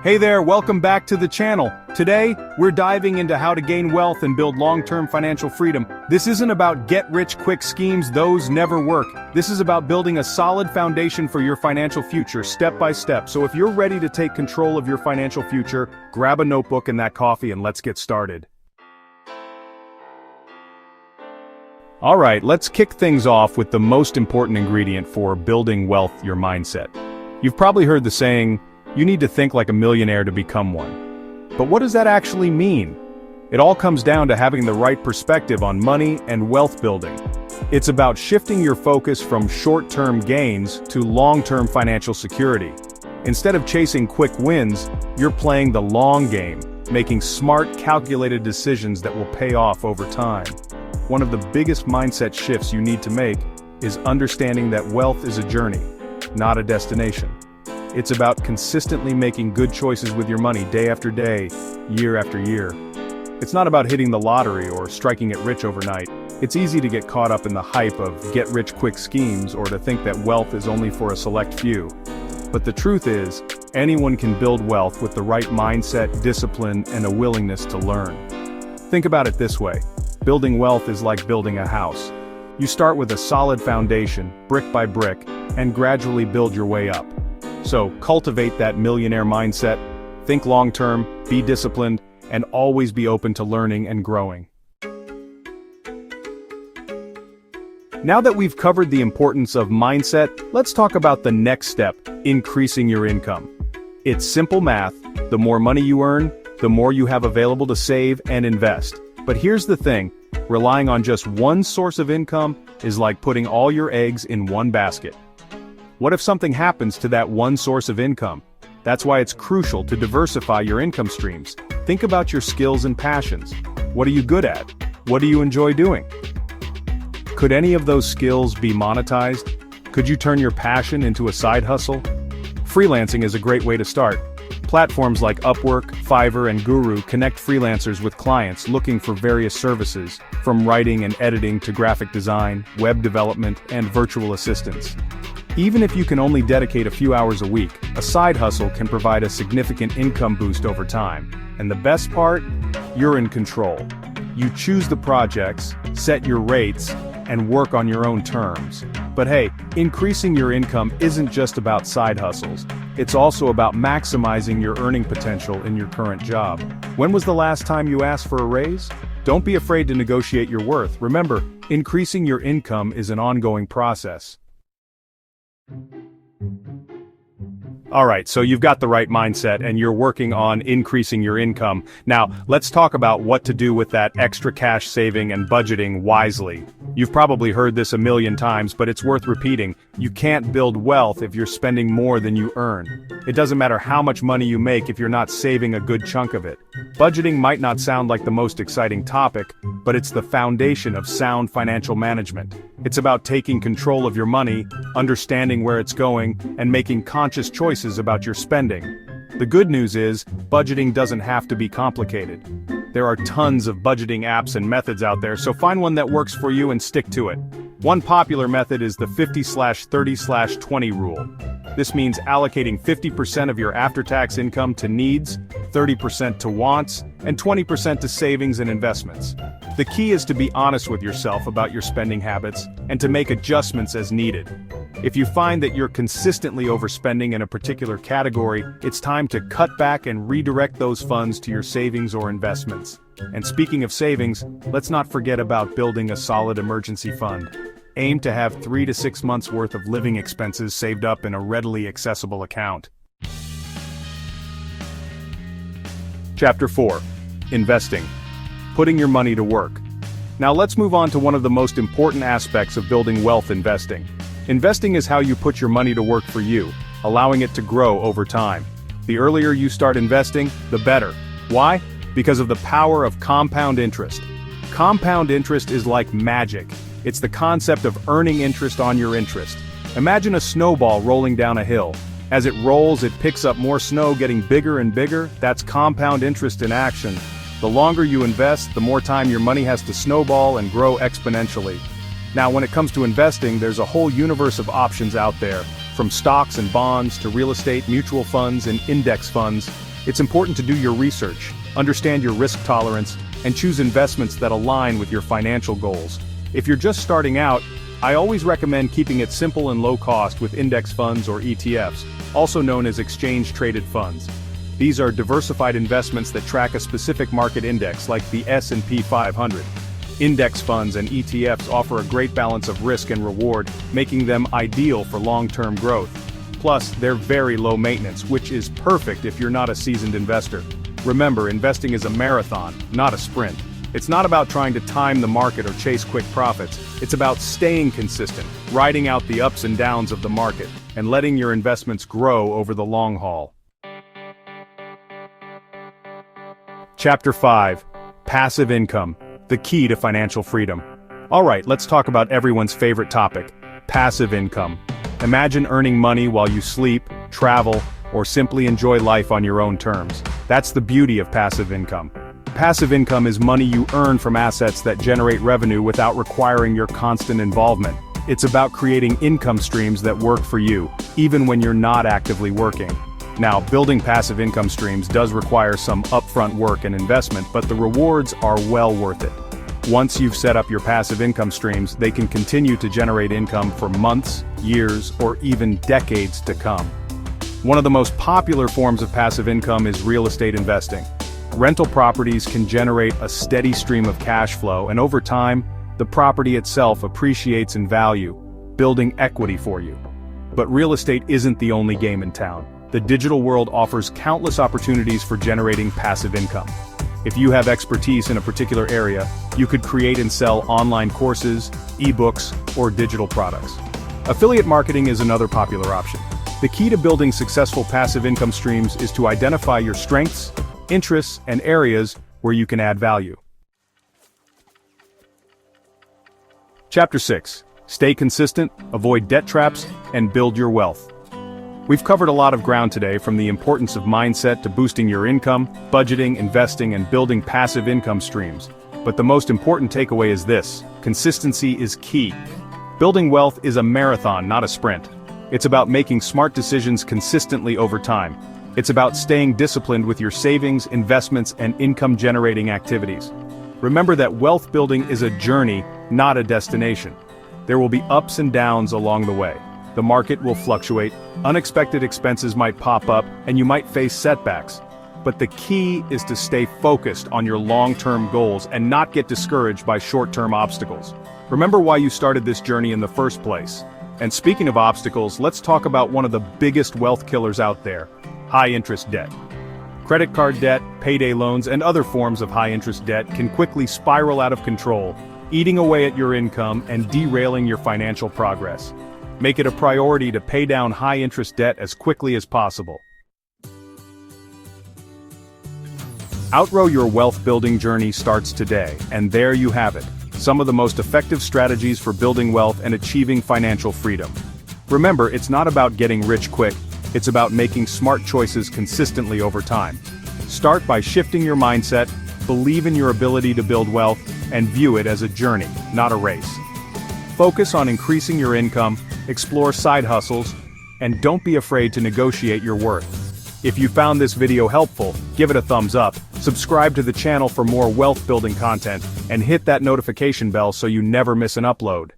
Hey there, welcome back to the channel. Today, we're diving into how to gain wealth and build long-term financial freedom. This isn't about get-rich-quick schemes, those never work. This is about building a solid foundation for your financial future, step by step. So if you're ready to take control of your financial future, grab a notebook and that coffee and let's get started. Alright, let's kick things off with the most important ingredient for building wealth, your mindset. You've probably heard the saying, you need to think like a millionaire to become one. But what does that actually mean? It all comes down to having the right perspective on money and wealth building. It's about shifting your focus from short-term gains to long-term financial security. Instead of chasing quick wins, you're playing the long game, making smart, calculated decisions that will pay off over time. One of the biggest mindset shifts you need to make is understanding that wealth is a journey, not a destination. It's about consistently making good choices with your money day after day, year after year. It's not about hitting the lottery or striking it rich overnight. It's easy to get caught up in the hype of get-rich-quick schemes or to think that wealth is only for a select few. But the truth is, anyone can build wealth with the right mindset, discipline, and a willingness to learn. Think about it this way. Building wealth is like building a house. You start with a solid foundation, brick by brick, and gradually build your way up. So, cultivate that millionaire mindset, think long-term, be disciplined, and always be open to learning and growing. Now that we've covered the importance of mindset, let's talk about the next step, increasing your income. It's simple math. The more money you earn, the more you have available to save and invest. But here's the thing, relying on just one source of income is like putting all your eggs in one basket. What if something happens to that one source of income? That's why it's crucial to diversify your income streams. Think about your skills and passions. What are you good at? What do you enjoy doing? Could any of those skills be monetized? Could you turn your passion into a side hustle? Freelancing is a great way to start. Platforms like Upwork, Fiverr, and Guru connect freelancers with clients looking for various services, from writing and editing to graphic design, web development, and virtual assistants. Even if you can only dedicate a few hours a week, a side hustle can provide a significant income boost over time. And the best part? You're in control. You choose the projects, set your rates, and work on your own terms. But hey, increasing your income isn't just about side hustles. It's also about maximizing your earning potential in your current job. When was the last time you asked for a raise? Don't be afraid to negotiate your worth. Remember, increasing your income is an ongoing process. Alright, so you've got the right mindset and you're working on increasing your income. Now, let's talk about what to do with that extra cash saving and budgeting wisely. You've probably heard this a million times, but it's worth repeating. You can't build wealth if you're spending more than you earn. It doesn't matter how much money you make if you're not saving a good chunk of it. Budgeting might not sound like the most exciting topic, but it's the foundation of sound financial management. It's about taking control of your money, understanding where it's going, and making conscious choices about your spending. The good news is, budgeting doesn't have to be complicated. There are tons of budgeting apps and methods out there, so find one that works for you and stick to it. One popular method is the 50/30/20 rule. This means allocating 50% of your after-tax income to needs, 30% to wants, and 20% to savings and investments. The key is to be honest with yourself about your spending habits and to make adjustments as needed. If you find that you're consistently overspending in a particular category, it's time to cut back and redirect those funds to your savings or investments. And speaking of savings, let's not forget about building a solid emergency fund. Aim to have 3 to 6 months worth of living expenses saved up in a readily accessible account. Chapter 4. Investing. Putting your money to work. Now let's move on to one of the most important aspects of building wealth: investing. Investing is how you put your money to work for you, allowing it to grow over time. The earlier you start investing, the better. Why? Because of the power of compound interest. Compound interest is like magic. It's the concept of earning interest on your interest. Imagine a snowball rolling down a hill. As it rolls, it picks up more snow, getting bigger and bigger. That's compound interest in action. The longer you invest, the more time your money has to snowball and grow exponentially. Now, when it comes to investing, there's a whole universe of options out there, from stocks and bonds to real estate, mutual funds, and index funds. It's important to do your research, understand your risk tolerance, and choose investments that align with your financial goals. If you're just starting out, I always recommend keeping it simple and low cost with index funds or ETFs, also known as exchange-traded funds. These are diversified investments that track a specific market index like the S&P 500. Index funds and ETFs offer a great balance of risk and reward, making them ideal for long-term growth. Plus, they're very low maintenance, which is perfect if you're not a seasoned investor. Remember, investing is a marathon, not a sprint. It's not about trying to time the market or chase quick profits. It's about staying consistent, riding out the ups and downs of the market, and letting your investments grow over the long haul. Chapter 5. Passive Income, the Key to Financial Freedom. Alright, let's talk about everyone's favorite topic, passive income. Imagine earning money while you sleep, travel, or simply enjoy life on your own terms. That's the beauty of passive income. Passive income is money you earn from assets that generate revenue without requiring your constant involvement. It's about creating income streams that work for you, even when you're not actively working. Now, building passive income streams does require some upfront work and investment, but the rewards are well worth it. Once you've set up your passive income streams, they can continue to generate income for months, years, or even decades to come. One of the most popular forms of passive income is real estate investing. Rental properties can generate a steady stream of cash flow, and over time, the property itself appreciates in value, building equity for you. But real estate isn't the only game in town. The digital world offers countless opportunities for generating passive income. If you have expertise in a particular area, you could create and sell online courses, ebooks, or digital products. Affiliate marketing is another popular option. The key to building successful passive income streams is to identify your strengths, interests, and areas where you can add value. Chapter 6. Stay consistent, avoid debt traps, and build your wealth. We've covered a lot of ground today, from the importance of mindset to boosting your income, budgeting, investing, and building passive income streams. But the most important takeaway is this: consistency is key. Building wealth is a marathon, not a sprint. It's about making smart decisions consistently over time. It's about staying disciplined with your savings, investments, and income-generating activities. Remember that wealth building is a journey, not a destination. There will be ups and downs along the way. The market will fluctuate, unexpected expenses might pop up, and you might face setbacks. But the key is to stay focused on your long-term goals and not get discouraged by short-term obstacles. Remember why you started this journey in the first place. And speaking of obstacles, let's talk about one of the biggest wealth killers out there: high-interest debt. Credit card debt, payday loans, and other forms of high-interest debt can quickly spiral out of control, eating away at your income and derailing your financial progress. Make it a priority to pay down high-interest debt as quickly as possible. Outgrow your wealth-building journey starts today, and there you have it. Some of the most effective strategies for building wealth and achieving financial freedom. Remember, it's not about getting rich quick, it's about making smart choices consistently over time. Start by shifting your mindset, believe in your ability to build wealth, and view it as a journey, not a race. Focus on increasing your income, explore side hustles, and don't be afraid to negotiate your worth. If you found this video helpful, give it a thumbs up, subscribe to the channel for more wealth building content, and hit that notification bell so you never miss an upload.